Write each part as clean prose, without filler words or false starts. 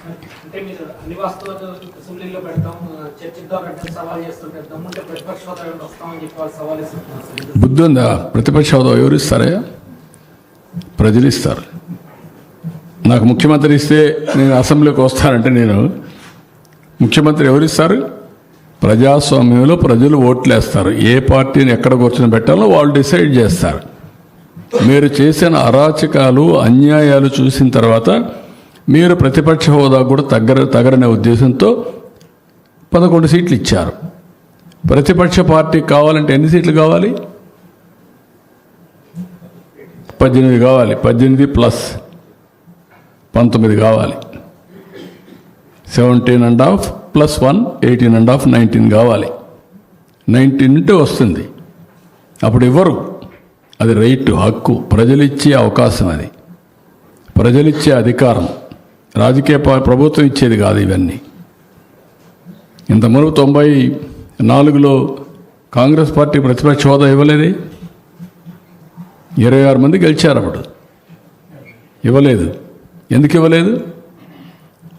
అంటే మీరు అన్ని వాస్తవాలు అసెంబ్లీలో పెడతాం చర్చిద్దాం అంటే సవాల్ చేస్తుంటే దమ్ముంటే ప్రతిపక్ష హోదా వస్తామని చెప్పి వాళ్ళు సవాల్ ఇస్తున్నారు. బుద్ధి ఉందా? ప్రతిపక్ష హోదా ఎవరు ఇస్తారా? ప్రజలు ఇస్తారు. నాకు ముఖ్యమంత్రి ఇస్తే నేను అసెంబ్లీకి వస్తానంటే నేను ముఖ్యమంత్రి ఎవరిస్తారు? ప్రజాస్వామ్యంలో ప్రజలు ఓట్లు వేస్తారు. ఏ పార్టీని ఎక్కడ కూర్చొని పెట్టాలో వాళ్ళు డిసైడ్ చేస్తారు. మీరు చేసిన అరాచకాలు అన్యాయాలు చూసిన తర్వాత మీరు ప్రతిపక్ష హోదా కూడా తగరనే ఉద్దేశంతో 11 సీట్లు ఇచ్చారు. ప్రతిపక్ష పార్టీ కావాలంటే ఎన్ని సీట్లు కావాలి? 18 కావాలి. 18 ప్లస్ 19 కావాలి. 17.5 ప్లస్ 1 18.5 19 కావాలి. 19 ఉంటే వస్తుంది. అప్పుడు ఇవ్వరు. అది రైట్, హక్కు, ప్రజలిచ్చే అవకాశం, అది ప్రజలిచ్చే అధికారం. రాజకీయ ప్రభుత్వం ఇచ్చేది కాదు ఇవన్నీ. ఇంతకుముందు 94లో కాంగ్రెస్ పార్టీ ప్రతిపక్ష హోదా ఇవ్వలేదే. 26 మంది గెలిచారు. అప్పుడు ఇవ్వలేదు. ఎందుకు ఇవ్వలేదు?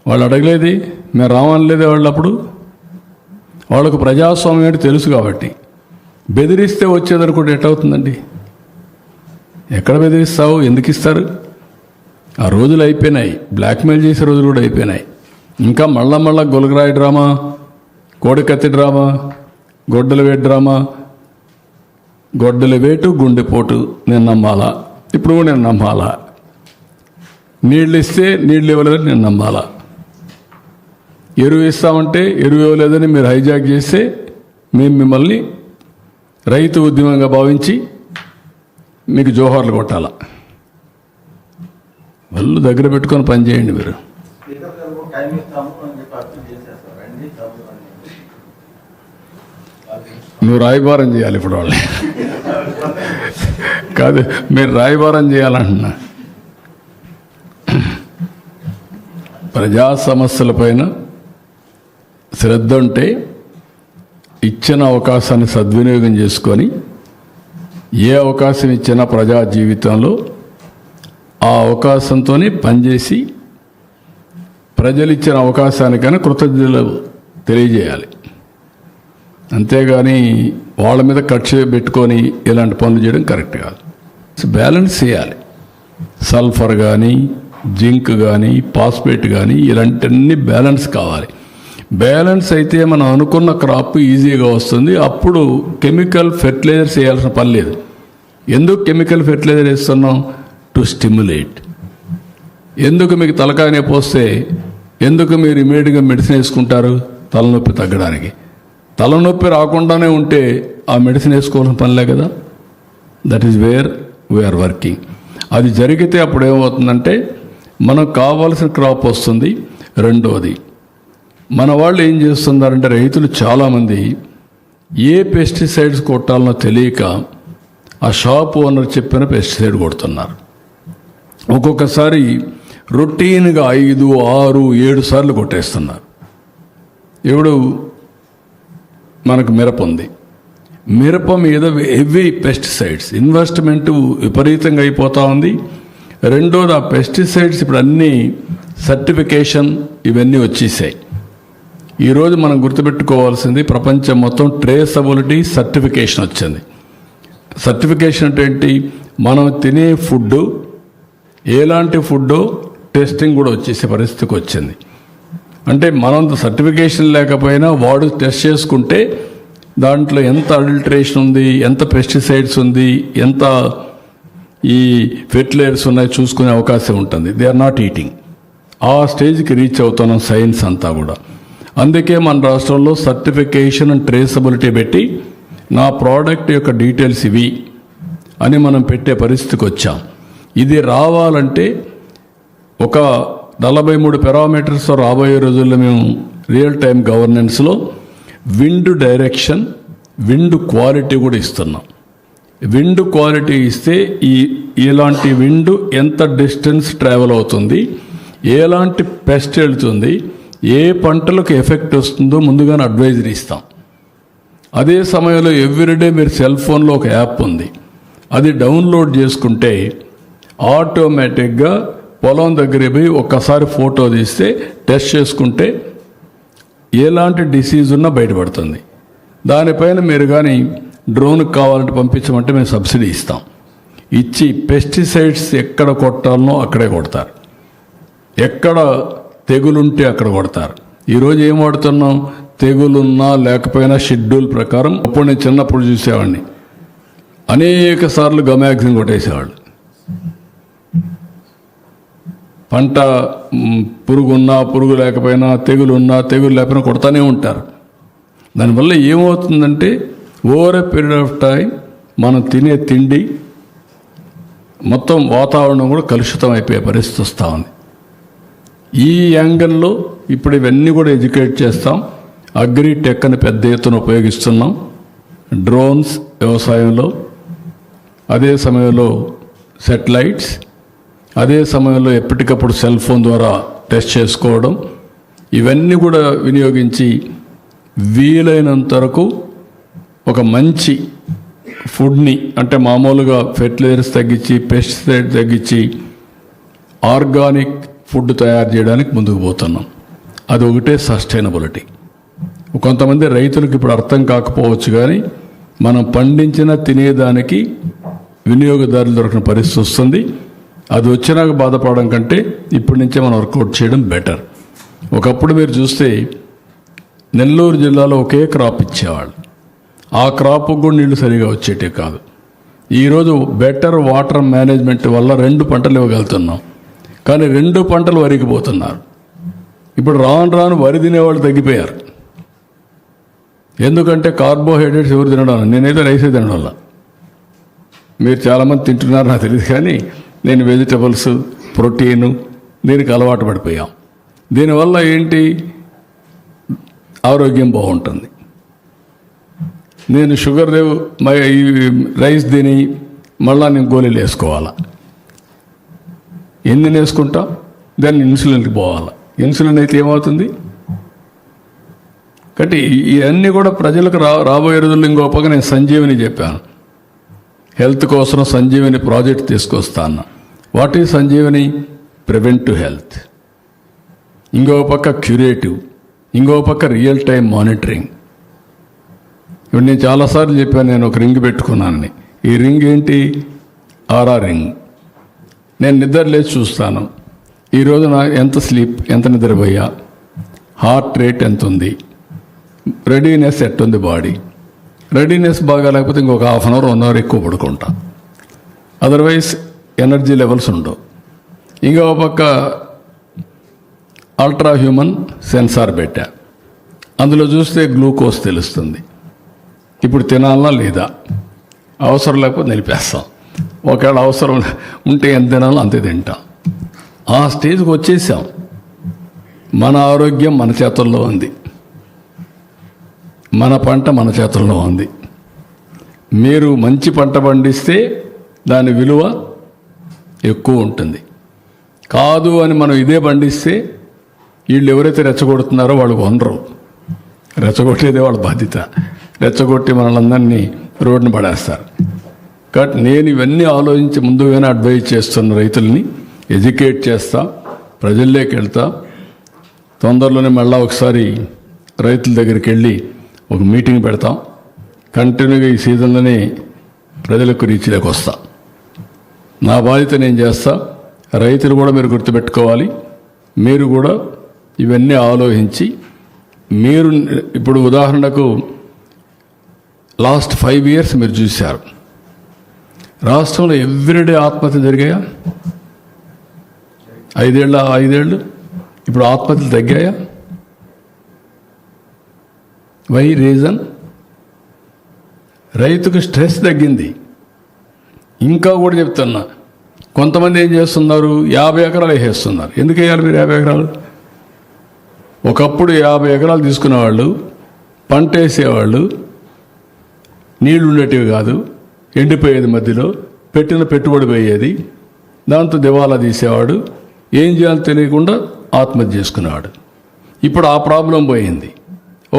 వాళ్ళు అడగలేది, మేము రావనలేదే. వాళ్ళు అప్పుడు వాళ్ళకు ప్రజాస్వామ్యం అంటే తెలుసు కాబట్టి. బెదిరిస్తే వచ్చేదనుకుంటే ఎట్టవుతుందండి? ఎక్కడ బెదిరిస్తావు? ఎందుకు ఇస్తారు? ఆ రోజులు అయిపోయినాయి. బ్లాక్మెయిల్ చేసే రోజులు కూడా అయిపోయినాయి. ఇంకా మళ్ళా గొలగరాయి డ్రామా, కోడికత్తి డ్రామా, గొడ్డల వేటు డ్రామా. గొడ్డల వేటు గుండెపోటు నేను నమ్మాలా? ఇప్పుడు నేను నమ్మాలా? నీళ్ళు ఇస్తే నీళ్ళు ఇవ్వలేదని నేను నమ్మాలా? ఎరువు ఇస్తామంటే ఎరువు ఇవ్వలేదని మీరు హైజాక్ చేస్తే మేము మిమ్మల్ని రైతు ఉద్యమంగా భావించి మీకు జోహార్లు కొట్టాలా? వాళ్ళు దగ్గర పెట్టుకొని పనిచేయండి. మీరు నువ్వు రాయబారం చేయాలి ఇప్పుడు వాళ్ళని కాదు, మీరు రాయబారం చేయాలంటున్నా. ప్రజా సమస్యలపైన శ్రద్ధ ఉంటే ఇచ్చిన అవకాశాన్ని సద్వినియోగం చేసుకొని ఏ అవకాశం ఇచ్చినా ప్రజా జీవితంలో ఆ అవకాశంతోనే పనిచేసి ప్రజలు ఇచ్చిన అవకాశానికైనా కృతజ్ఞతలు తెలియజేయాలి. అంతేగాని వాళ్ళ మీద ఖర్చు పెట్టుకొని ఇలాంటి పనులు చేయడం కరెక్ట్ కాదు. బ్యాలెన్స్ చేయాలి. సల్ఫర్ కానీ, జింక్ కానీ, ఫాస్ఫేట్ కానీ ఇలాంటివన్నీ బ్యాలెన్స్ కావాలి. బ్యాలెన్స్ అయితే మనం అనుకున్న క్రాప్ ఈజీగా వస్తుంది. అప్పుడు కెమికల్ ఫెర్టిలైజర్స్ వేయాల్సిన పని లేదు. ఎందుకు కెమికల్ ఫెర్టిలైజర్ వేస్తున్నాం? To stimulate. ఎందుకు మీకు తలకాయ నొప్పి వస్తే ఎందుకు మీరు ఇమీడియట్గా మెడిసిన్ వేసుకుంటారు? తలనొప్పి తగ్గడానికి. తలనొప్పి రాకుండానే ఉంటే ఆ మెడిసిన్ వేసుకోవాల్సిన పనిలే కదా. That is where we are working. అది జరిగితే అప్పుడు ఏమవుతుందంటే మనకు కావాల్సిన క్రాప్ వస్తుంది. రెండోది, మన వాళ్ళు ఏం చేస్తున్నారంటే రైతులు చాలామంది ఏ పెస్టిసైడ్స్ కొట్టాలనో తెలియక ఆ షాప్ ఓనర్ చెప్పిన పెస్టిసైడ్ కొడుతున్నారు. ఒక్కొక్కసారి రొటీన్గా 5, 6, 7 సార్లు కొట్టేస్తున్నారు. ఇప్పుడు మనకు మిరప ఉంది. మిరప మీద హెవీ పెస్టిసైడ్స్ ఇన్వెస్ట్మెంట్ విపరీతంగా అయిపోతూ ఉంది. రెండోది, ఆ పెస్టిసైడ్స్ ఇప్పుడు అన్నీ సర్టిఫికేషన్ ఇవన్నీ వచ్చేసాయి. ఈరోజు మనం గుర్తుపెట్టుకోవాల్సింది ప్రపంచం మొత్తం ట్రేసబిలిటీ సర్టిఫికేషన్ వచ్చింది. సర్టిఫికేషన్ అంటే ఏంటి? మనం తినే ఫుడ్ ఎలాంటి ఫుడ్ టెస్టింగ్ కూడా వచ్చేసే పరిస్థితికి వచ్చింది. అంటే మనం సర్టిఫికేషన్ లేకపోయినా వాడు టెస్ట్ చేసుకుంటే దాంట్లో ఎంత అడల్టరేషన్ ఉంది, ఎంత పెస్టిసైడ్స్ ఉంది, ఎంత ఈ ఫెర్టిలైజర్స్ ఉన్నాయి చూసుకునే అవకాశం ఉంటుంది. They are not eating. ఆ స్టేజ్కి రీచ్ అవుతున్నాం సైన్స్ అంతా కూడా. అందుకే మన రాష్ట్రంలో సర్టిఫికేషన్ అండ్ ట్రేసబిలిటీ పెట్టి నా ప్రోడక్ట్ యొక్క డీటెయిల్స్ ఇవి అని మనం పెట్టే పరిస్థితికి వచ్చాం. ఇది రావాలంటే ఒక 43 పారామీటర్స్ రాబోయే రోజుల్లో మేము రియల్ టైం గవర్నెన్స్లో విండ్ డైరెక్షన్, విండ్ క్వాలిటీ కూడా ఇస్తున్నాం. విండ్ క్వాలిటీ ఇస్తే ఇలాంటి విండ్ ఎంత డిస్టెన్స్ ట్రావెల్ అవుతుంది, ఎలాంటి పెస్ట్ వెళ్తుంది, ఏ పంటలకు ఎఫెక్ట్ వస్తుందో ముందుగానే అడ్వైజరీ ఇస్తాం. అదే సమయంలో ఎవ్రీడే మీరు సెల్ ఫోన్లో ఒక యాప్ ఉంది, అది డౌన్లోడ్ చేసుకుంటే ఆటోమేటిక్గా పొలం దగ్గర పోయి ఒక్కసారి ఫోటో తీస్తే టెస్ట్ చేసుకుంటే ఎలాంటి డిసీజ్ ఉన్నా బయటపడుతుంది. దానిపైన మీరు కానీ డ్రోన్కి కావాలంటే పంపించమంటే మేము సబ్సిడీ ఇస్తాం. ఇచ్చి పెస్టిసైడ్స్ ఎక్కడ కొట్టాలనో అక్కడే కొడతారు, ఎక్కడ తెగులుంటే అక్కడ కొడతారు. ఈరోజు ఏం వాడుతున్నాం, తెగులున్నా లేకపోయినా షెడ్యూల్ ప్రకారం. అప్పుడు నేను చిన్నప్పుడు చూసేవాడిని, అనేక సార్లు గమాక్సిన్ కొట్టేసేవాళ్ళు. పంట పురుగున్నా పురుగు లేకపోయినా, తెగులున్నా తెగులు లేకపోయినా కొడతానే ఉంటారు. దానివల్ల ఏమవుతుందంటే over a period of time మనం తినే తిండి మొత్తం వాతావరణం కూడా కలుషితం అయిపోయే పరిస్థితి వస్తూ ఉంది. ఈ యాంగిల్లో ఇప్పుడు ఇవన్నీ కూడా ఎడ్యుకేట్ చేస్తాం. అగ్రిటెక్ అని పెద్ద ఎత్తున ఉపయోగిస్తున్నాం. డ్రోన్స్ వ్యవసాయంలో, అదే సమయంలో సెటిలైట్స్, అదే సమయంలో ఎప్పటికప్పుడు సెల్ ఫోన్ ద్వారా టెస్ట్ చేసుకోవడం, ఇవన్నీ కూడా వినియోగించి వీలైనంత వరకు ఒక మంచి ఫుడ్ని, అంటే మామూలుగా ఫెర్టిలైజర్స్ తగ్గించి, పెస్టిసైడ్ తగ్గించి ఆర్గానిక్ ఫుడ్ తయారు చేయడానికి ముందుకు పోతున్నాం. అది ఒకటే సస్టైనబిలిటీ. కొంతమంది రైతులకు ఇప్పుడు అర్థం కాకపోవచ్చు, కానీ మనం పండించిన తినేదానికి వినియోగదారులు దొరికిన పరిస్థితి వస్తుంది. అది వచ్చినాక బాధపడడం కంటే ఇప్పటి నుంచే మనం వర్కౌట్ చేయడం బెటర్. ఒకప్పుడు మీరు చూస్తే నెల్లూరు జిల్లాలో ఒకే క్రాప్ ఇచ్చేవాళ్ళు, ఆ క్రాప్కు కూడా నీళ్లు సరిగా వచ్చేటే కాదు. ఈరోజు బెటర్ వాటర్ మేనేజ్మెంట్ వల్ల 2 పంటలు ఇవ్వగలుగుతున్నాం, కానీ 2 పంటలు వరికి పోతున్నారు. ఇప్పుడు రాను రాను వరి తినేవాళ్ళు తగ్గిపోయారు. ఎందుకంటే కార్బోహైడ్రేట్స్ ఎవరు తినడం, నేనైతే రైసే తినడం వల్ల. మీరు చాలామంది తింటున్నారు నాకు తెలియదు, కానీ నేను వెజిటబుల్స్, ప్రోటీను దీనికి అలవాటు పడిపోయాం. దీనివల్ల ఏంటి, ఆరోగ్యం బాగుంటుంది. నేను షుగర్ ఈ రైస్ తిని మళ్ళా నేను గోళీలు వేసుకోవాలా, ఎన్ని వేసుకుంటా, దాన్ని ఇన్సులిన్కి పోవాలా. ఇన్సులిన్ అయితే ఏమవుతుంది? కాబట్టి ఇవన్నీ కూడా ప్రజలకు రాబోయే రోజుల్లో ఇంకో పక్క నేను సంజీవని చెప్పాను, హెల్త్ కోసం సంజీవని ప్రాజెక్ట్ తీసుకొస్తాను. What is Sanjeevani? Preventive health. ఇంకో పక్క క్యూరేటివ్, ఇంకో పక్క రియల్ టైం మానిటరింగ్. ఇప్పుడు నేను చాలాసార్లు చెప్పాను, నేను ఒక రింగ్ పెట్టుకున్నానని. ఈ రింగ్ ఏంటి? RR ring. నేను నిద్ర లేచి చూస్తాను, ఈరోజు నా ఎంత స్లీప్, ఎంత నిద్రపోయా, హార్ట్ రేట్ ఎంత ఉంది, రెడీనెస్ ఎట్టుంది బాడీ. రెడీనెస్ బాగా లేకపోతే ఇంకొక హాఫ్ అన్ అవర్ 1 అవర్ ఎక్కువ పడుకుంటా, అదర్వైజ్ ఎనర్జీ లెవెల్స్ ఉండవు. ఇంకో పక్క అల్ట్రా హ్యూమన్ సెన్సార్ పెట్టా, అందులో చూస్తే గ్లూకోజ్ తెలుస్తుంది. ఇప్పుడు తినాలన్నా లేదా, అవసరం లేకపోతే నిలిపేస్తాం. ఒకవేళ అవసరం ఉంటే ఎంత తినాలో అంతే తింటాం. ఆ స్టేజ్కి వచ్చేసాం. మన ఆరోగ్యం మన చేతుల్లో ఉంది, మన పంట మన చేతుల్లో ఉంది. మీరు మంచి పంట పండిస్తే దాని విలువ ఎక్కువ ఉంటుంది. కాదు అని మనం ఇదే పండిస్తే వీళ్ళు ఎవరైతే రెచ్చగొడుతున్నారో వాళ్ళు కొనరు. రెచ్చగొట్టేదే వాళ్ళ బాధ్యత. రెచ్చగొట్టి మనల్ని రోడ్డును పడేస్తారు. కాబట్టి నేను ఇవన్నీ ఆలోచించి ముందుగానే అడ్వైజ్ చేస్తున్న రైతుల్ని ఎడ్యుకేట్ చేస్తా, ప్రజల్లోకి వెళ్తా. తొందరలోనే మళ్ళీ ఒకసారి రైతుల దగ్గరికి వెళ్ళి ఒక మీటింగ్ పెడతాం. కంటిన్యూగా ఈ సీజన్లోనే ప్రజలకు రీచ్లోకి వస్తా. నా బాధ్యత నేను చేస్తా. రైతులు కూడా మీరు గుర్తుపెట్టుకోవాలి. మీరు కూడా ఇవన్నీ ఆలోచించి, మీరు ఇప్పుడు ఉదాహరణకు లాస్ట్ 5 years మీరు చూశారు, రాష్ట్రంలో ఎవ్రీడే ఆత్మహత్య జరిగాయా? 5 ఏళ్ళు ఇప్పుడు ఆత్మహత్యలు తగ్గాయా? Why reason? రైతుకు స్ట్రెస్ తగ్గింది. ఇంకా కూడా చెప్తున్నా, కొంతమంది ఏం చేస్తున్నారు, 50 ఎకరాలు వేసేస్తున్నారు. ఎందుకు వేయాలి మీరు 50 ఎకరాలు? ఒకప్పుడు 50 ఎకరాలు తీసుకునేవాళ్ళు, పంట వేసేవాళ్ళు, నీళ్లు ఉండేటివి కాదు, ఎండిపోయేది, మధ్యలో పెట్టిన పెట్టుబడి పోయేది, దాంతో దివాలా తీసేవాడు, ఏం చేయాలో తెలియకుండా ఆత్మహత్య చేసుకునేవాడు. ఇప్పుడు ఆ ప్రాబ్లం పోయింది.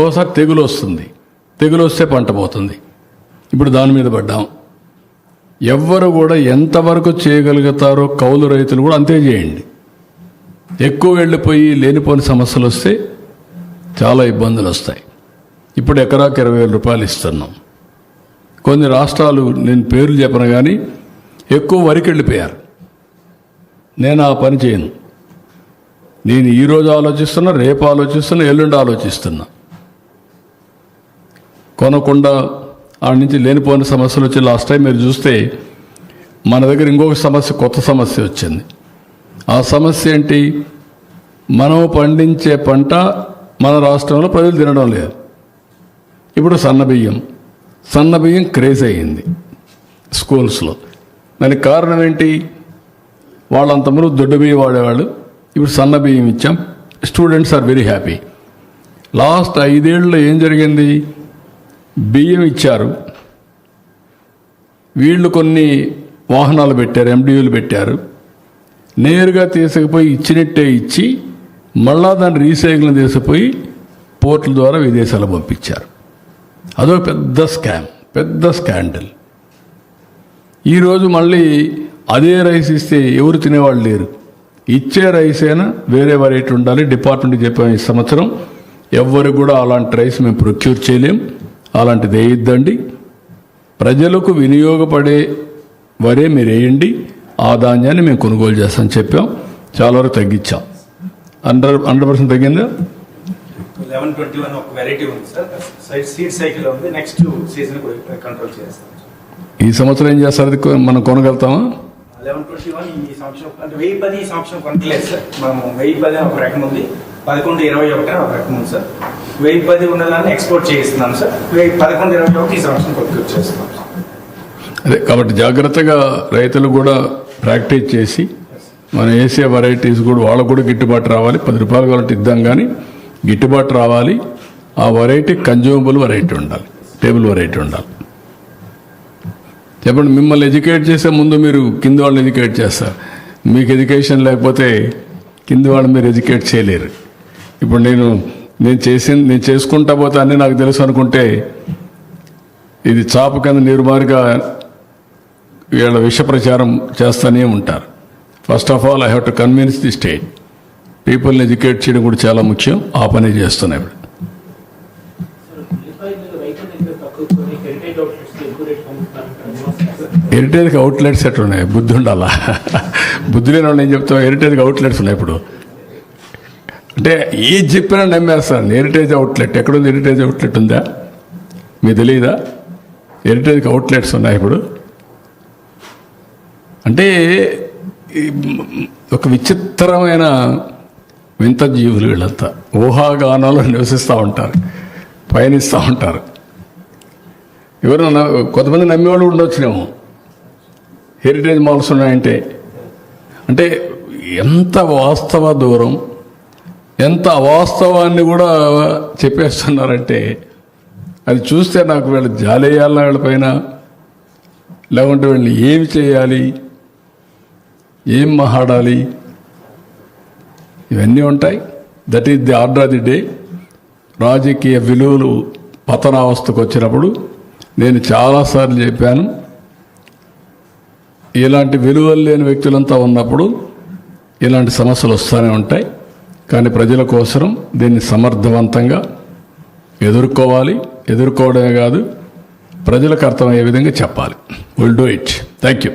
ఓసారి తెగులు వస్తుంది, తెగులు వస్తే పంట పోతుంది. ఇప్పుడు దాని మీద పడ్డాం. ఎవ్వరు కూడా ఎంతవరకు చేయగలుగుతారో కౌలు రైతులు కూడా అంతే చేయండి. ఎక్కువ వెళ్ళిపోయి లేనిపోని సమస్యలు వస్తే చాలా ఇబ్బందులు వస్తాయి. ఇప్పుడు ఎకరాకి 20,000 రూపాయలు ఇస్తున్నాం. కొన్ని రాష్ట్రాలు, నేను పేర్లు చెప్పను కానీ, ఎక్కువ వరికి వెళ్ళిపోయారు. నేను ఆ పని చేయను. నేను ఈరోజు ఆలోచిస్తున్నా, రేపు ఆలోచిస్తున్నా, ఎల్లుండి ఆలోచిస్తున్నా. కొనకుండా ఆడ నుంచి లేనిపోని సమస్యలు వచ్చి లాస్ట్ టైం మీరు చూస్తే మన దగ్గర ఇంకొక సమస్య, కొత్త సమస్య వచ్చింది. ఆ సమస్య ఏంటి? మనం పండించే పంట మన రాష్ట్రంలో ప్రజలు తినడం లేదు. ఇప్పుడు సన్నబియ్యం క్రేజ్ అయ్యింది స్కూల్స్లో. దానికి కారణం ఏంటి? వాళ్ళంతమంది దొడ్డు బియ్యం వాడేవాళ్ళు, ఇప్పుడు సన్న బియ్యం ఇచ్చాం. Students are very happy. Last 5 ఏళ్ళలో ఏం జరిగింది? బియ్యం ఇచ్చారు, వీళ్ళు కొన్ని వాహనాలు పెట్టారు, ఎండియూలు పెట్టారు, నేరుగా తీసుకుపోయి ఇచ్చినట్టే ఇచ్చి మళ్ళా దాన్ని రీసైక్లింగ్ తీసుకుపోయి పోర్టుల ద్వారా విదేశాలకు పంపించారు. అదొక పెద్ద స్కాండల్. ఈరోజు మళ్ళీ అదే రైస్ ఇస్తే ఎవరు తినేవాళ్ళు లేరు. ఇచ్చే రైస్ అయినా వేరే వెరైటీ ఉండాలి. డిపార్ట్మెంట్కి చెప్పాము, ఈ సంవత్సరం ఎవ్వరికి కూడా అలాంటి రైస్ మేము ప్రొక్యూర్ చేయలేం, అలాంటిది వేయొద్దండి, ప్రజలకు వినియోగపడే వరే మీరు వేయండి, ఆ ధాన్యాన్ని మేము కొనుగోలు చేస్తామని చెప్పాం. చాలా వరకు తగ్గించాం. 100% తగ్గిందా? 1121 ఒక వెరైటీ ఉంది సార్, సీడ్ సైకిల్ ఉంది, నెక్స్ట్ సీజన్ కంట్రోల్ చేస్తాం. ఈ సంవత్సరం ఏం చేస్తారు? అది మనం కొనగలుగుతామా? 1121 ఈ సంవత్సరం అంటే 1010 ఈ సంవత్సరం కొనట్లేదు సార్. మనం 1010 ఒక రకం ఉంది, 1121 ఒక రకం ఉంది సార్. 1010 ఉన్నదాన్ని ఎక్స్పోర్ట్ చేస్తున్నాం సార్. 1121 ఈ సంవత్సరం ప్రొక్యూర్ చేస్తున్నాం సార్. అదే కాబట్టి జాగ్రత్తగా రైతులు కూడా ప్రాక్టీస్ చేసి మనం వేసే వెరైటీస్ కూడా వాళ్ళకు కూడా గిట్టుబాటు రావాలి. 10 రూపాయలు కావాలంటే ఇద్దాం, కానీ గిట్టుబాటు రావాలి. ఆ వెరైటీ కన్జ్యూమబుల్ వెరైటీ ఉండాలి, టేబుల్ వెరైటీ ఉండాలి. చెప్పండి, మిమ్మల్ని ఎడ్యుకేట్ చేసే ముందు మీరు కింద వాళ్ళని ఎడ్యుకేట్ చేస్తారు. మీకు ఎడ్యుకేషన్ లేకపోతే కింద వాళ్ళని మీరు ఎడ్యుకేట్ చేయలేరు. ఇప్పుడు నేను చేసుకుంటా పోతే అన్నీ నాకు తెలుసు అనుకుంటే ఇది చాప కింద నీరుమారుగా వీళ్ళ విష ప్రచారం చేస్తూనే ఉంటారు. First of all I have to convince the state. పీపుల్ని ఎడ్యుకేట్ చేయడం కూడా చాలా ముఖ్యం. ఆ పని చేస్తున్నాయి. ఇప్పుడు హెరిటేజ్కి అవుట్లెట్స్ ఎట్లా ఉన్నాయి? బుద్ధి ఉండాలా? బుద్ధి లేని వాళ్ళు ఏం చెప్తాం? హెరిటేజ్కి అవుట్లెట్స్ ఉన్నాయి. ఇప్పుడు అంటే ఏది చెప్పినా నమ్మేస్తాను. హెరిటేజ్ అవుట్లెట్ ఎక్కడుంది? హెరిటేజ్ అవుట్లెట్ ఉందా? మీకు తెలియదా? హెరిటేజ్కి అవుట్లెట్స్ ఉన్నాయి ఇప్పుడు. అంటే ఒక విచిత్రమైన వింత జీవులు వీళ్ళంతా. ఊహాగానాలు నివసిస్తూ ఉంటారు, పయనిస్తూ ఉంటారు. ఎవరైనా కొంతమంది నమ్మేవాళ్ళు ఉండొచ్చునేమో హెరిటేజ్ మాల్స్ ఉన్నాయంటే. అంటే ఎంత వాస్తవ దూరం, ఎంత అవాస్తవాన్ని కూడా చెప్పేస్తున్నారంటే అది చూస్తే నాకు వీళ్ళు జాలేయాలన్నా వీళ్ళపైన, లేకుంటే వీళ్ళని ఏమి చేయాలి, ఏం మాట్లాడాలి, ఇవన్నీ ఉంటాయి. That is the order of the day. రాజకీయ విలువలు పతనావస్థకు వచ్చినప్పుడు నేను చాలాసార్లు చెప్పాను, ఇలాంటి విలువలు లేని వ్యక్తులంతా ఉన్నప్పుడు ఇలాంటి సమస్యలు వస్తూనే ఉంటాయి. కానీ ప్రజల కోసం దీన్ని సమర్థవంతంగా ఎదుర్కోవాలి. ఎదుర్కోవడమే కాదు, ప్రజలకు అర్థమయ్యే విధంగా చెప్పాలి. Will do it. Thank you.